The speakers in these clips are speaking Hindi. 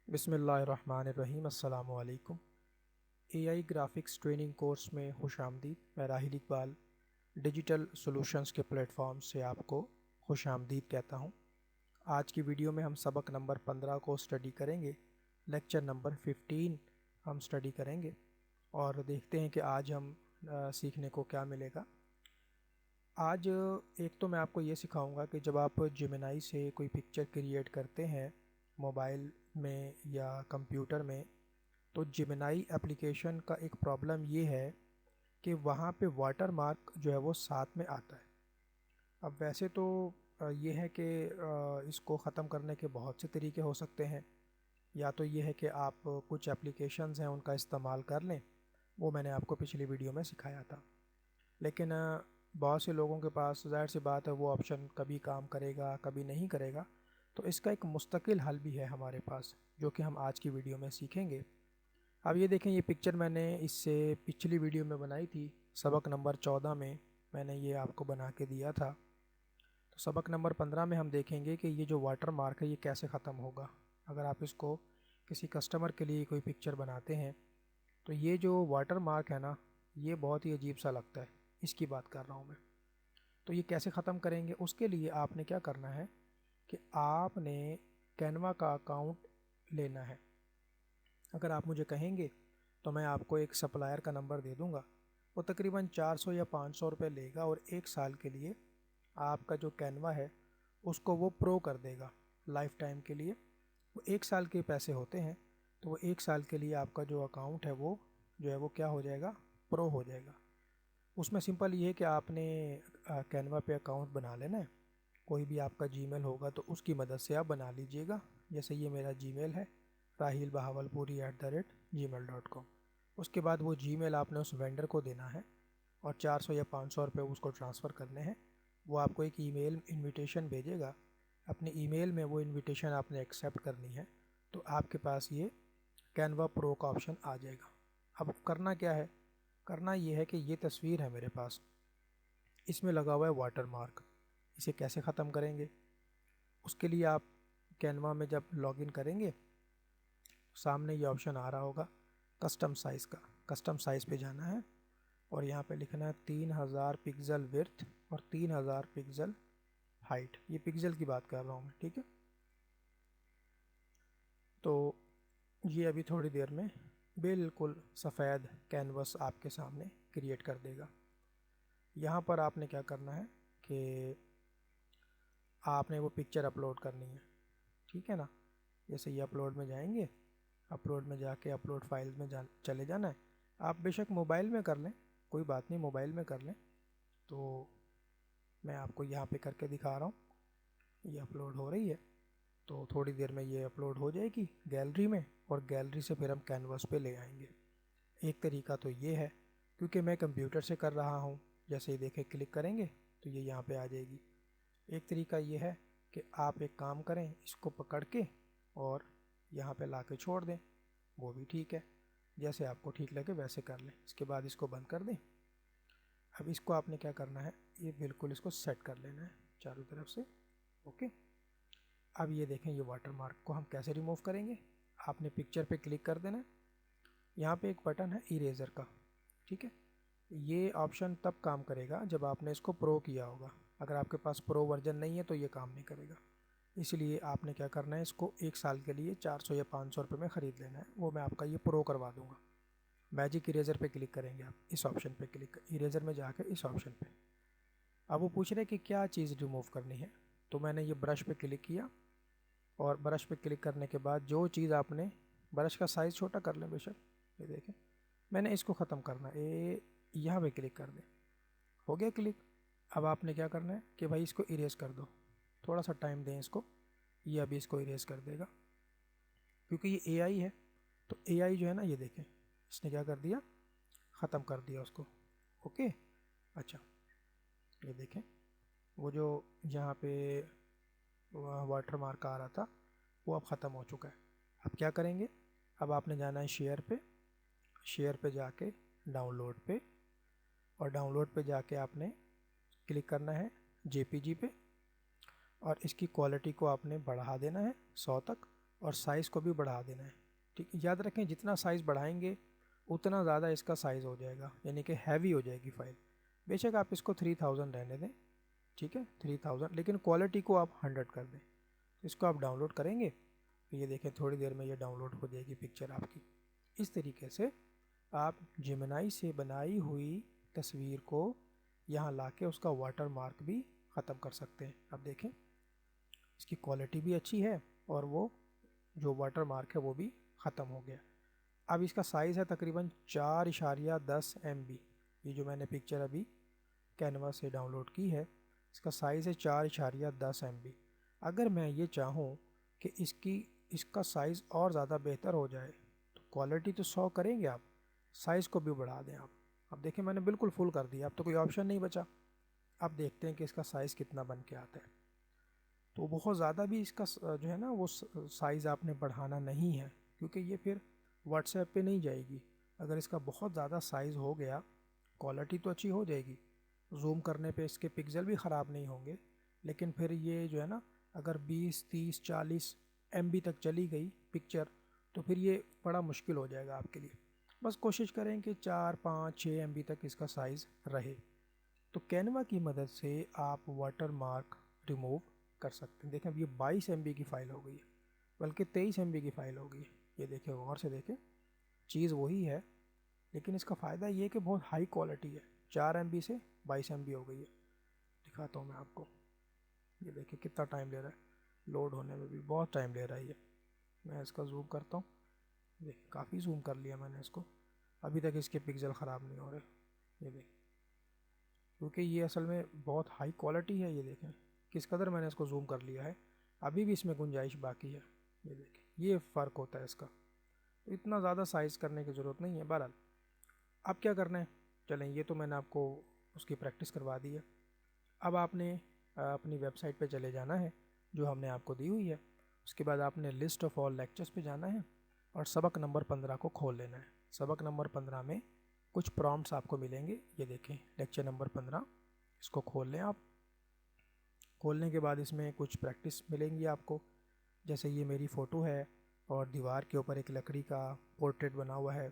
बिस्मिल्लाहिर्रहमानिर्रहीम। अस्सलामु अलैकुम। एआई ग्राफिक्स ट्रेनिंग कोर्स में खुशामदीद। मैं राहिल इकबाल डिजिटल सॉल्यूशंस के प्लेटफॉर्म से आपको खुशामदीद कहता हूँ। आज की वीडियो में हम सबक नंबर 15 को स्टडी करेंगे। लेक्चर नंबर 15 हम स्टडी करेंगे और देखते हैं कि आज हम सीखने को क्या मिलेगा। आज एक तो मैं आपको ये सिखाऊंगा कि जब आप जेमिनाई से कोई पिक्चर क्रिएट करते हैं मोबाइल में या कंप्यूटर में, तो जेमिनाई एप्लीकेशन का एक प्रॉब्लम ये है कि वहाँ पे वाटर मार्क जो है वो साथ में आता है। अब वैसे तो ये है कि इसको ख़त्म करने के बहुत से तरीके हो सकते हैं। या तो ये है कि आप कुछ एप्लीकेशंस हैं उनका इस्तेमाल कर लें, वो मैंने आपको पिछली वीडियो में सिखाया था। लेकिन बहुत से लोगों के पास ज़ाहिर सी बात है वो ऑप्शन कभी काम करेगा कभी नहीं करेगा। तो इसका एक मुस्तकिल हल भी है हमारे पास, जो कि हम आज की वीडियो में सीखेंगे। अब ये देखें, ये पिक्चर मैंने इससे पिछली वीडियो में बनाई थी। सबक नंबर 14 में मैंने ये आपको बना के दिया था। तो सबक नंबर 15 में हम देखेंगे कि ये जो वाटर मार्क है ये कैसे ख़त्म होगा। अगर आप इसको किसी कस्टमर के लिए कोई पिक्चर बनाते हैं तो ये जो वाटर मार्क है ना, ये बहुत ही अजीब सा लगता है। इसकी बात कर रहा हूँ मैं। तो ये कैसे ख़त्म करेंगे, उसके लिए आपने क्या करना है कि आपने कैनवा का अकाउंट लेना है। अगर आप मुझे कहेंगे तो मैं आपको एक सप्लायर का नंबर दे दूंगा। वो तकरीबन 400 या 500 रुपये लेगा और एक साल के लिए आपका जो कैनवा है उसको वो प्रो कर देगा लाइफ टाइम के लिए। वो एक साल के पैसे होते हैं, तो वो एक साल के लिए आपका जो अकाउंट है वो जो है वो क्या हो जाएगा, प्रो हो जाएगा। उसमें सिंपल ये है कि आपने कैनवा पे अकाउंट बना लेना है। कोई भी आपका जीमेल होगा तो उसकी मदद से आप बना लीजिएगा। जैसे ये मेरा जीमेल है rahilbahawalpuri@gmail.com। उसके बाद वो जीमेल आपने उस वेंडर को देना है और 400 या 500 रुपये उसको ट्रांसफ़र करने हैं। वो आपको एक ईमेल इनविटेशन भेजेगा। अपने ईमेल में वो इनविटेशन आपने एक्सेप्ट करनी है, तो आपके पास ये कैनवा प्रो का ऑप्शन आ जाएगा। अब करना क्या है, करना ये है कि ये तस्वीर है मेरे पास, इसमें लगा हुआ है वाटर मार्क। इसे कैसे ख़त्म करेंगे, उसके लिए आप कैनवा में जब लॉगिन करेंगे सामने ये ऑप्शन आ रहा होगा कस्टम साइज़ का। कस्टम साइज़ पे जाना है और यहाँ पे लिखना है 3000 पिक्सल विड्थ और 3000 पिक्सल हाइट। ये पिक्सल की बात कर रहा हूँ मैं, ठीक है। तो ये अभी थोड़ी देर में बिल्कुल सफ़ेद कैनवस आपके सामने क्रिएट कर देगा। यहाँ पर आपने क्या करना है कि आपने वो पिक्चर अपलोड करनी है, ठीक है ना। जैसे ये अपलोड में जाएंगे, अपलोड में जाके अपलोड फाइल में चले जाना है। आप बेशक मोबाइल में कर लें, कोई बात नहीं, मोबाइल में कर लें। तो मैं आपको यहाँ पे करके दिखा रहा हूँ। ये अपलोड हो रही है, तो थोड़ी देर में ये अपलोड हो जाएगी गैलरी में और गैलरी से फिर हम कैनवास पे ले आएंगे। एक तरीका तो ये है, क्योंकि मैं कंप्यूटर से कर रहा हूँ। जैसे ही देखें क्लिक करेंगे तो ये यहाँ पे आ जाएगी। एक तरीका ये है कि आप एक काम करें, इसको पकड़ के और यहाँ पे ला के छोड़ दें, वो भी ठीक है। जैसे आपको ठीक लगे वैसे कर लें। इसके बाद इसको बंद कर दें। अब इसको आपने क्या करना है, ये बिल्कुल इसको सेट कर लेना है चारों तरफ से। ओके। अब ये देखें, ये वाटर मार्क को हम कैसे रिमूव करेंगे। आपने पिक्चर पे क्लिक कर देना है। यहाँ पे एक बटन है इरेज़र का, ठीक है। ये ऑप्शन तब काम करेगा जब आपने इसको प्रो किया होगा। अगर आपके पास प्रो वर्जन नहीं है तो ये काम नहीं करेगा। इसलिए आपने क्या करना है, इसको एक साल के लिए 400 या 500 रुपये में ख़रीद लेना है। वो मैं आपका ये प्रो करवा दूँगा। मैजिक इरेज़र पे क्लिक करेंगे आप, इस ऑप्शन पे क्लिक, इरेज़र में जाकर इस ऑप्शन पे। अब वो पूछ रहे हैं कि क्या चीज़ रिमूव करनी है, तो मैंने ये ब्रश पे क्लिक किया और ब्रश पे क्लिक करने के बाद जो चीज़ आपने, ब्रश का साइज़ छोटा कर लें बेशक, ये देखें मैंने इसको ख़त्म करना है। यहाँ पे क्लिक कर दें, हो गया क्लिक। अब आपने क्या करना है कि भाई इसको इरेज़ कर दो, थोड़ा सा टाइम दें इसको। ये अभी इसको इरेज़ कर देगा, क्योंकि ये एआई है। तो एआई जो है ना, ये देखें इसने क्या कर दिया, ख़त्म कर दिया उसको। ओके। अच्छा, ये देखें वो जो यहाँ पे वाटर मार्क आ रहा था वो अब ख़त्म हो चुका है। अब क्या करेंगे, अब आपने जाना है शेयर पे, शेयर पे जाके डाउनलोड पे, और डाउनलोड पे जाके आपने क्लिक करना है जेपीजी पे और इसकी क्वालिटी को आपने बढ़ा देना है 100 तक। और साइज़ को भी बढ़ा देना है। ठीक, याद रखें जितना साइज़ बढ़ाएंगे उतना ज़्यादा इसका साइज़ हो जाएगा, यानी कि हैवी हो जाएगी फ़ाइल। बेशक आप इसको 3000 रहने दें, ठीक है 3000, लेकिन क्वालिटी को आप 100 कर दें। इसको आप डाउनलोड करेंगे तो ये देखें थोड़ी देर में ये डाउनलोड हो जाएगी पिक्चर आपकी। इस तरीके से आप जेमिनी से बनाई हुई तस्वीर को यहाँ लाके उसका वाटर मार्क भी ख़त्म कर सकते हैं। अब देखें इसकी क्वालिटी भी अच्छी है और वो जो वाटर मार्क है वो भी ख़त्म हो गया। अब इसका साइज़ है तकरीबन 4.10 MB। ये जो मैंने पिक्चर अभी कैनवा से डाउनलोड की है इसका साइज़ है 4.10 MB। अगर मैं ये चाहूँ कि इसका साइज़ और ज़्यादा बेहतर हो जाए तो क्वालिटी तो 100 करेंगे आप, साइज़ को भी बढ़ा दें आप। अब देखें मैंने बिल्कुल फुल कर दिया, अब तो कोई ऑप्शन नहीं बचा। अब देखते हैं कि इसका साइज़ कितना बन के आता है। तो बहुत ज़्यादा भी इसका जो है ना वो साइज़ आपने बढ़ाना नहीं है, क्योंकि ये फिर व्हाट्सएप पे नहीं जाएगी। अगर इसका बहुत ज़्यादा साइज़ हो गया, क्वालिटी तो अच्छी हो जाएगी, जूम करने पे इसके पिक्सल भी ख़राब नहीं होंगे, लेकिन फिर ये जो है ना अगर 20, 30, 40 MB तक चली गई पिक्चर तो फिर ये बड़ा मुश्किल हो जाएगा आपके लिए। बस कोशिश करें कि 4, 5, 6 MB तक इसका साइज़ रहे। तो कैनवा की मदद से आप वाटर मार्क रिमूव कर सकते हैं। देखें अब ये 22 MB की फ़ाइल हो गई है, बल्कि 23 MB की फ़ाइल हो गई है। ये देखें गौर से देखें, चीज़ वही है लेकिन इसका फ़ायदा ये है कि बहुत हाई क्वालिटी है। 4 MB से 22 MB हो गई है। दिखाता हूँ मैं आपको, ये देखिए कितना टाइम ले रहा है, लोड होने में भी बहुत टाइम ले रहा है ये। मैं इसका जूम करता हूँ, देखिए काफ़ी जूम कर लिया मैंने इसको, अभी तक इसके पिक्सल ख़राब नहीं हो रहे। ये देखिए क्योंकि ये असल में बहुत हाई क्वालिटी है। ये देखें किस कदर मैंने इसको जूम कर लिया है, अभी भी इसमें गुंजाइश बाकी है। ये देखिए ये फ़र्क होता है इसका, तो इतना ज़्यादा साइज़ करने की ज़रूरत नहीं है। बहरहाल अब क्या करना है, चलें ये तो मैंने आपको उसकी प्रैक्टिस करवा दी है। अब आपने अपनी वेबसाइट पे चले जाना है जो हमने आपको दी हुई है। उसके बाद आपने लिस्ट ऑफ ऑल लेक्चर्स पे जाना है और सबक नंबर 15 को खोल लेना है। सबक नंबर 15 में कुछ प्रॉम्प्ट्स आपको मिलेंगे, ये देखें लेक्चर नंबर 15, इसको खोल लें आप। खोलने के बाद इसमें कुछ प्रैक्टिस मिलेंगी आपको, जैसे ये मेरी फ़ोटो है और दीवार के ऊपर एक लकड़ी का पोर्ट्रेट बना हुआ है,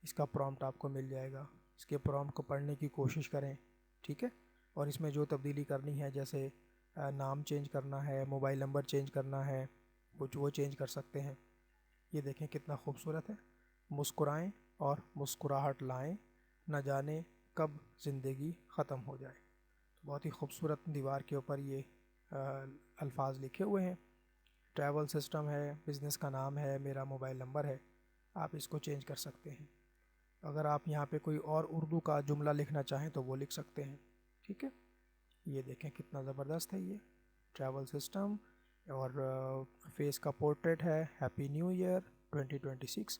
इसका प्रॉम्प्ट आपको मिल जाएगा। इसके प्रॉम्प्ट को पढ़ने की कोशिश करें, ठीक है। और इसमें जो तब्दीली करनी है, जैसे नाम चेंज करना है, मोबाइल नंबर चेंज करना है, कुछ वो चेंज कर सकते हैं। ये देखें कितना खूबसूरत है, मुस्कुराएं और मुस्कुराहट लाएं, न जाने कब ज़िंदगी ख़त्म हो जाए। बहुत ही खूबसूरत दीवार के ऊपर ये अल्फाज लिखे हुए हैं। ट्रैवल सिस्टम है, बिज़नेस का नाम है, मेरा मोबाइल नंबर है, आप इसको चेंज कर सकते हैं। अगर आप यहाँ पे कोई और उर्दू का जुमला लिखना चाहें तो वो लिख सकते हैं, ठीक है। ये देखें कितना ज़बरदस्त है ये ट्रैवल सिस्टम, और फेस का पोर्ट्रेट है, हैप्पी न्यू ईयर 2026।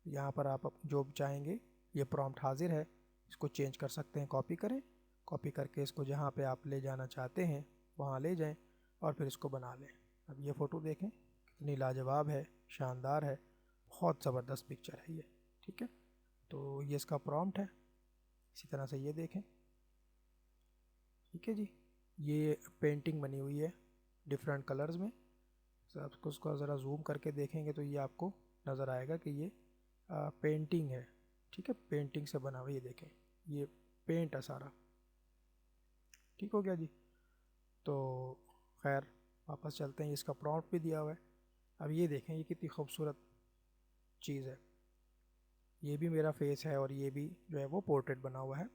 यहाँ पर आप जो चाहेंगे, ये प्रॉम्प्ट हाजिर है, इसको चेंज कर सकते हैं। कॉपी करें, कॉपी करके इसको जहाँ पे आप ले जाना चाहते हैं वहाँ ले जाएं और फिर इसको बना लें। अब ये फ़ोटो देखें कितनी लाजवाब है, शानदार है, बहुत ज़बरदस्त पिक्चर है ये, ठीक है। तो ये इसका प्रॉम्प्ट है। इसी तरह से ये देखें, ठीक है जी। ये पेंटिंग बनी हुई है डिफरेंट कलर्स में। आपको उसको ज़रा जूम करके देखेंगे तो ये आपको नज़र आएगा कि ये पेंटिंग है, ठीक है, पेंटिंग से बना हुआ। ये देखें ये पेंट है सारा, ठीक हो गया जी। तो खैर वापस चलते हैं, इसका प्रॉम्प्ट भी दिया हुआ है। अब ये देखें ये कितनी खूबसूरत चीज़ है, ये भी मेरा फेस है और ये भी जो है वो पोर्ट्रेट बना हुआ है।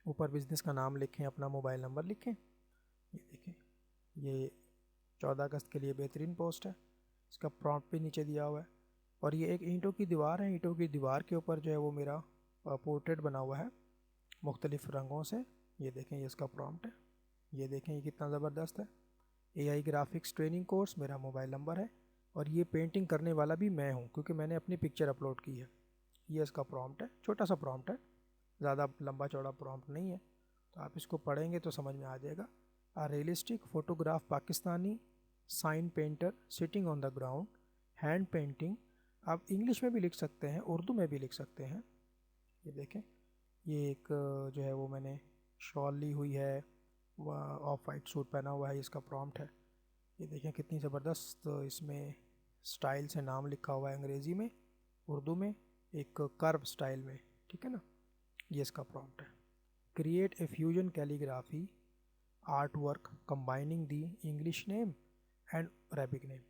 ऊपर बिज़नेस का नाम लिखें, अपना मोबाइल नंबर लिखें। ये देखें ये 14 अगस्त के लिए बेहतरीन पोस्ट है, इसका प्रॉम्प्ट भी नीचे दिया हुआ है। और ये एक ईंटों की दीवार है, ईंटों की दीवार के ऊपर जो है वो मेरा पोर्ट्रेट बना हुआ है मुख्तलिफ़ रंगों से। ये देखें ये इसका प्रॉम्प्ट है। ये देखें ये कितना ज़बरदस्त है। AI ग्राफिक्स ट्रेनिंग कोर्स मेरा मोबाइल नंबर है, और ये पेंटिंग करने वाला भी मैं हूँ क्योंकि मैंने अपनी पिक्चर अपलोड की है। ये इसका प्रॉम्प्ट है, छोटा सा प्रॉम्प्ट है, ज़्यादा लंबा चौड़ा प्रॉम्प्ट नहीं है। तो आप इसको पढ़ेंगे तो समझ में आ जाएगा। A realistic photograph Pakistani sign painter sitting on the ground, hand painting. आप इंग्लिश में भी लिख सकते हैं, उर्दू में भी लिख सकते हैं। ये देखें ये एक जो है वो मैंने शॉल ली हुई है, वह ऑफ वाइट सूट पहना हुआ है, इसका प्रॉम्प्ट है। ये देखें कितनी ज़बरदस्त इसमें स्टाइल से नाम लिखा हुआ है अंग्रेज़ी में, उर्दू में, एक कर्व स्टाइल में, ठीक है ना। ये इसका प्रॉम्प्ट है। Create a fusion calligraphy art work combining the English name and Arabic name,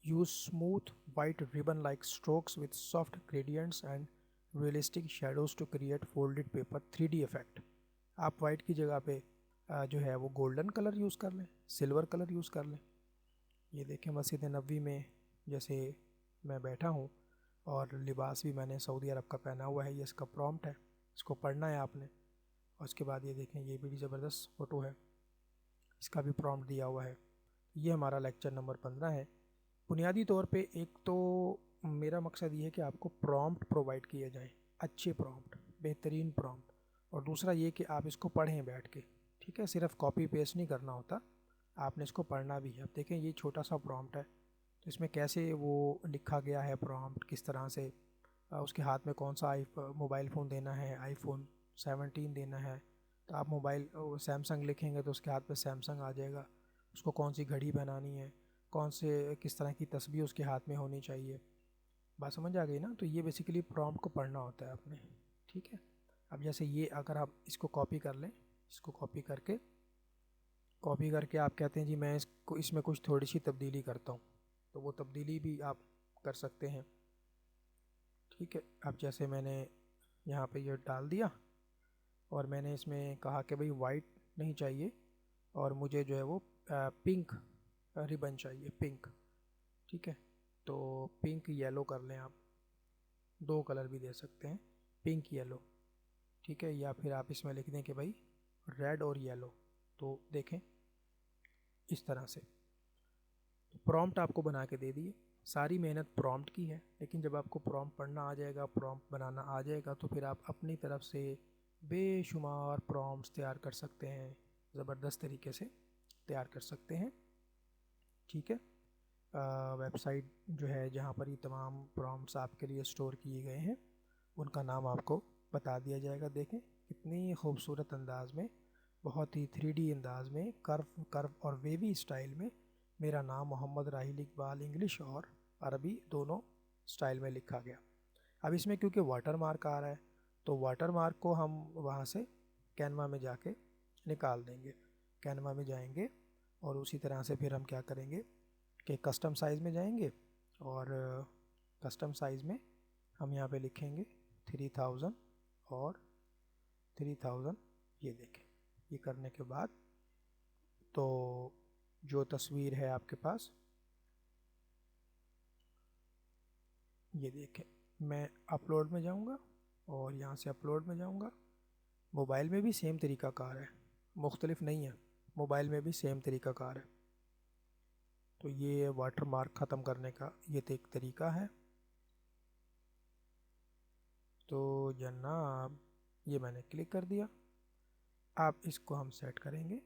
use smooth white ribbon like strokes with soft gradients and realistic shadows to create folded paper 3D effect. आप वाइट की जगह पे जो है वो गोल्डन कलर यूज़ कर लें, सिल्वर कलर यूज़ कर लें। ये देखें मस्जिद नबवी में जैसे मैं बैठा हूँ और लिबास भी मैंने सऊदी अरब का पहना हुआ है, ये इसका प्रॉम्प्ट है, इसको पढ़ना है आपने। और उसके बाद ये देखें ये बड़ी ज़बरदस्त फ़ोटो है, इसका भी प्रॉम्प्ट दिया हुआ है। ये हमारा लेक्चर नंबर 15 है। बुनियादी तौर पे एक तो मेरा मकसद ये है कि आपको प्रॉम्प्ट प्रोवाइड किए जाए, अच्छे प्रॉम्प्ट, बेहतरीन प्रॉम्प्ट, और दूसरा ये कि आप इसको पढ़ें बैठ के, ठीक है। सिर्फ कॉपी पेस्ट नहीं करना होता, आपने इसको पढ़ना भी है। अब देखें ये छोटा सा प्रॉम्प्ट है, तो इसमें कैसे वो लिखा गया है प्रॉम्प्ट, किस तरह से उसके हाथ में कौन सा मोबाइल फ़ोन देना है, आईफोन 17 देना है, तो आप मोबाइल सैमसंग लिखेंगे तो उसके हाथ पे सैमसंग आ जाएगा। उसको कौन सी घड़ी पहनानी है, कौन से किस तरह की तस्बीह उसके हाथ में होनी चाहिए, बात समझ आ गई ना। तो ये बेसिकली प्रॉम्प्ट को पढ़ना होता है आपने, ठीक है। अब जैसे ये अगर आप इसको कॉपी कर लें, इसको कॉपी करके आप कहते हैं जी मैं इसको इसमें कुछ थोड़ी सी तब्दीली करता हूँ, तो वो तब्दीली भी आप कर सकते हैं, ठीक है। अब जैसे मैंने यहाँ पे ये डाल दिया और मैंने इसमें कहा कि भाई वाइट नहीं चाहिए और मुझे जो है वो पिंक रिबन चाहिए, पिंक, ठीक है। तो पिंक येलो कर लें आप, दो कलर भी दे सकते हैं, पिंक येलो, ठीक है। या फिर आप इसमें लिख दें कि भाई रेड और येलो, तो देखें इस तरह से। तो प्रॉम्प्ट आपको बना के दे दिए, सारी मेहनत प्रॉम्प्ट की है, लेकिन जब आपको प्रॉम्प्ट पढ़ना आ जाएगा, प्रॉम्प्ट बनाना आ जाएगा, तो फिर आप अपनी तरफ से बेशुमार प्रॉम्प्ट्स तैयार कर सकते हैं, ज़बरदस्त तरीके से तैयार कर सकते हैं, ठीक है। वेबसाइट जो है जहाँ पर ये तमाम प्रॉम्प्ट्स आपके लिए स्टोर किए गए हैं उनका नाम आपको बता दिया जाएगा। देखें कितनी खूबसूरत अंदाज में, बहुत ही 3D अंदाज में, कर्व कर्व और वेवी स्टाइल में मेरा नाम मोहम्मद राहिल इकबाल इंग्लिश और अरबी दोनों स्टाइल में लिखा गया। अब इसमें क्योंकि वाटर मार्क आ रहा है तो वाटर मार्क को हम वहाँ से कैनवा में जाके निकाल देंगे। कैनवा में जाएंगे और उसी तरह से फिर हम क्या करेंगे कि कस्टम साइज़ में जाएंगे और कस्टम साइज़ में हम यहाँ पे लिखेंगे 3000 और 3000। ये देखें, ये करने के बाद तो जो तस्वीर है आपके पास, ये देखें, मैं अपलोड में जाऊंगा और यहाँ से अपलोड में जाऊंगा। मोबाइल में भी सेम तरीका कार है, मुख्तलिफ नहीं है, मोबाइल में भी सेम तरीका कार है। तो ये वाटर मार्क ख़त्म करने का ये तो एक तरीका है। तो जनाब ये मैंने क्लिक कर दिया, आप इसको हम सेट करेंगे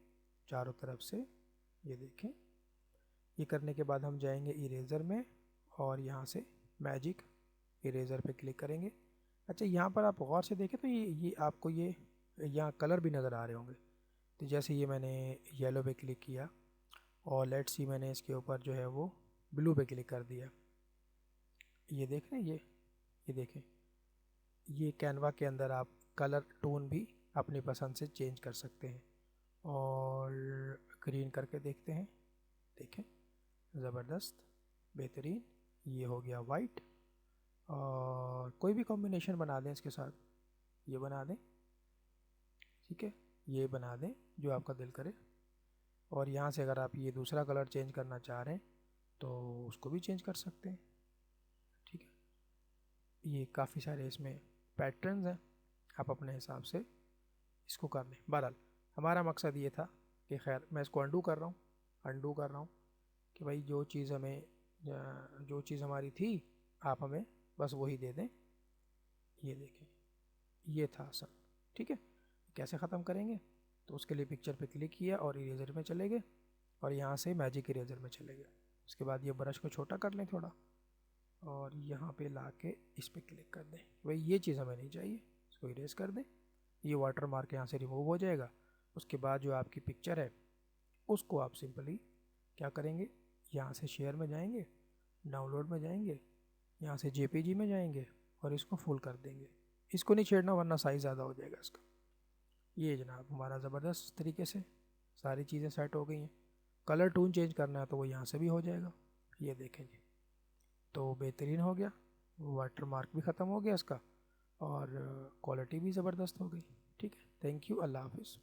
चारों तरफ से। ये देखें, ये करने के बाद हम जाएंगे इरेज़र में और यहाँ से मैजिक इरेज़र पे क्लिक करेंगे। अच्छा यहाँ पर आप गौर से देखें तो ये आपको ये यहाँ कलर भी नज़र आ रहे होंगे। तो जैसे ये मैंने येलो पे क्लिक किया और लेट्स सी मैंने इसके ऊपर जो है वो ब्लू पे क्लिक कर दिया, ये देख रहे हैं, ये देखें, ये कैनवा के अंदर आप कलर टोन भी अपनी पसंद से चेंज कर सकते हैं। और ग्रीन करके देखते हैं, देखें ज़बरदस्त बेहतरीन, ये हो गया वाइट। और कोई भी कॉम्बिनेशन बना दें इसके साथ, ये बना दें, ठीक है, ये बना दें जो आपका दिल करे। और यहाँ से अगर आप ये दूसरा कलर चेंज करना चाह रहे हैं तो उसको भी चेंज कर सकते हैं, ठीक है। ये काफ़ी सारे इसमें पैटर्न्स हैं, आप अपने हिसाब से इसको कर लें। बहरहाल हमारा मकसद ये था कि खैर मैं इसको अंडू कर रहा हूँ कि भाई जो चीज़ हमारी थी आप हमें बस वही दे दें। ये देखें, ये था असल, ठीक है। कैसे ख़त्म करेंगे तो उसके लिए पिक्चर पे क्लिक किया और इरेज़र में चले गए और यहाँ से मैजिक इरेज़र में चले गए। उसके बाद ये ब्रश को छोटा कर लें थोड़ा और यहाँ पे ला के इस पर क्लिक कर दें, भाई ये चीज़ हमें नहीं चाहिए, इसको इरेज़ कर दें। ये वाटर मार्क यहाँ से रिमूव हो जाएगा। उसके बाद जो आपकी पिक्चर है उसको आप सिंपली क्या करेंगे, यहाँ से शेयर में जाएंगे डाउनलोड में जाएंगे, यहाँ से जेपीजी में जाएंगे और इसको फुल कर देंगे। इसको नहीं छेड़ना वरना साइज़ ज़्यादा हो जाएगा इसका। ये जनाब हमारा ज़बरदस्त तरीके से सारी चीज़ें सेट हो गई हैं। कलर टून चेंज करना है तो वो यहाँ से भी हो जाएगा। ये देखें जी, तो बेहतरीन हो गया, वाटर मार्क भी ख़त्म हो गया इसका और क्वालिटी भी ज़बरदस्त हो गई। ठीक है, थैंक यू, अल्लाह हाफिज़।